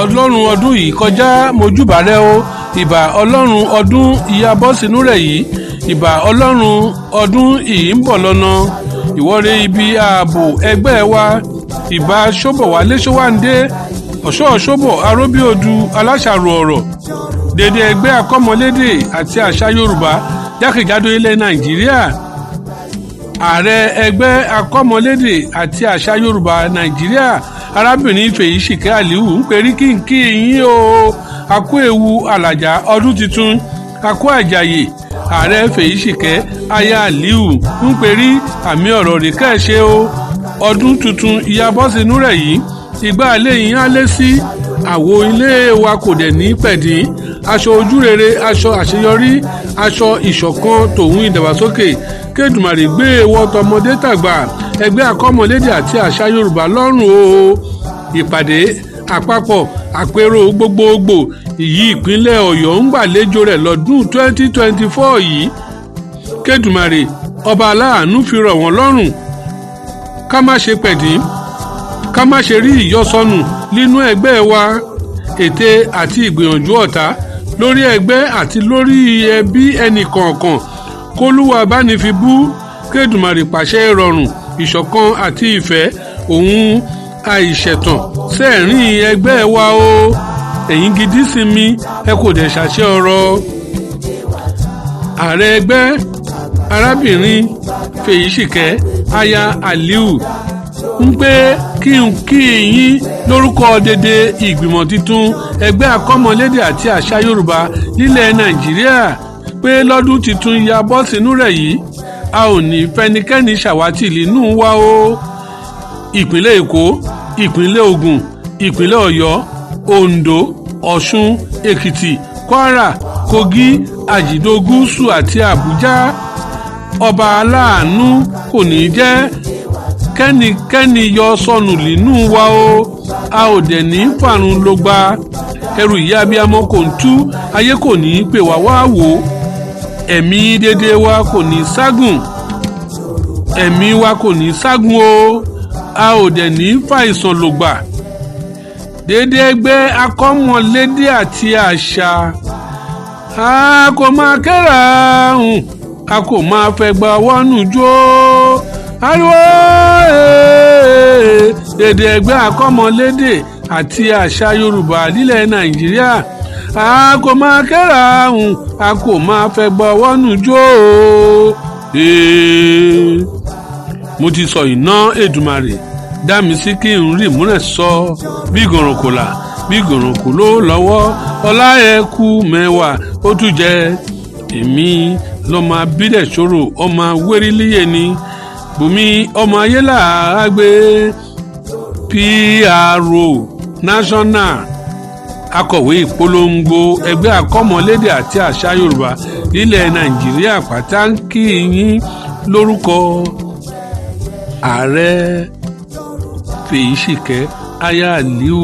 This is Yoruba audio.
ọlọ́run ọdún yìí kọjá mojúbà rẹ o ìbà ọlọ́run ọdún ìyá bọ́ sínú rẹ̀ yìí ìbà ọlọ́run ọdún yìí ń bọ̀ lọ́nà ìwọ́re ibi ààbò ẹgbẹ́ wa ìbà ṣọ́bọ̀wálé ṣọ́wándé ọ̀ṣọ́ ṣọ́bọ̀ aróbíodù aláṣàrò ọ̀rọ̀ dédé ẹgbẹ́ akọ́mọlédè àti àṣà yorùbá jákèjádò ilẹ̀ nàìjíríà ààrẹ ẹgbẹ́ akọ́mọlédè àti àṣà yorùbá nàìjíríà arábìnrin Feyisike Aliyu ń perí kínkí yín o akú ewu alàjà ọdún tuntun akú àjàyè ààrẹ Feyisike aya Aliyu ń perí àmì ọ̀rọ̀ rẹ̀ kẹ́ẹ̀ṣe o ọdún tuntun ìyàbọ̀sínú rẹ̀ yìí ìgbà ilé yín á lé sí àwo ilé wa kò dẹ̀ ní pẹ̀dín aṣọ ojúrere aṣọ àṣeyọrí aṣọ ìṣọ̀kan tòun ìdàgbàsókè kédùmarè gbé wọ tọmọdé tàgbà ẹgbẹ́ akọ́mọlédè àti àṣà yorùbá lọ́rùn o ìpàdé àpapọ̀ àpérò gbogbogbò ìyí ìpínlẹ̀ ọ̀yọ́ ń gbàlejò rẹ̀ lọ́dún 2024 yìí kédùmarè ọba aláàánú fi rọ̀ wọ́n lọ́rùn ká má ṣe pẹ̀dín ká má ṣe rí ìyọsọnù nínú ẹgbẹ́ wa ète àti ìgbìyànjú ọ̀tá lórí ẹgbẹ́ àti lórí ẹbí ẹnìkọ̀ọ̀kan kólúwa bá ní fi bú kédùmarè pàṣẹ ìrọ̀rùn ìṣọ̀kan àti ìfẹ́ òun àìṣẹ̀tàn sẹ́ẹ̀rín ẹgbẹ́ wa o ẹ̀yin gidi sinmi ẹ kò dẹ̀ ṣàṣẹ ọ̀rọ̀ ààrẹ ẹgbẹ́ arábìnrin Feyisike aya Aliyu ń pé kí n kí yín lórúkọ dédé ìgbìmọ̀ tuntun ẹgbẹ́ akọ́mọlédè àti àṣà yorùbá nílẹ̀ nàìjíríà pé lọ́dún tuntun ya bọ́ sínú rẹ̀ yìí a ò ní fẹnikẹ́ni ṣàwátì nínú wa o ìpínlẹ̀ èkó ìpínlẹ̀ ògùn ìpínlẹ̀ ọ̀yọ́ oǹdó ọ̀ṣun èkìtì kwara kogi àjìdó gúúsù àti àbújá ọba aláàánú kò ní jẹ́ kẹ́nikẹ́ni yọ sọnù nínú wa o a ò dẹ̀ ní fàrùn ló gba ẹrù ìyá abiyamọ kò ń tú ayé kò ní pè wá wá wò ẹ̀mí dédé wa kò ní ságùn ẹ̀mí wa kò ní ságùn o a ò dẹ̀ ní fàìsàn ló gbà dédé ẹgbẹ́ akọ́mọlédè àti àṣà a kò máa kẹ́ra a kò máa fẹ́ gba wọnú jó ariwo dédé ẹgbẹ́ akọ́mọlédè àti àṣà yorùbá nílẹ̀ nàìjíríà a kò máa kẹ́ra a kò máa fẹ́ gbọ́ wọ́nú jó mo ti sọ iná Èdùmàrè dá mi sí kí n rí múrẹ̀ sọ bí gòròkòlà bí gòròkò ló lọ́wọ́ ọlá ẹ̀kú mẹ́wàá ó tún jẹ èmi lọ́mọ abídẹ̀ ṣòro ọmọ wérílíyè ni bùnmi ọmọ ayélà àgbé PRO national akọ̀wé ìpolongo ẹgbẹ́ akọ́mọlédè àti àṣà yorùbá nílẹ̀ nàìjíríà pàtàkì yín lórúkọ ààrẹ Feyisike aya Aliyu.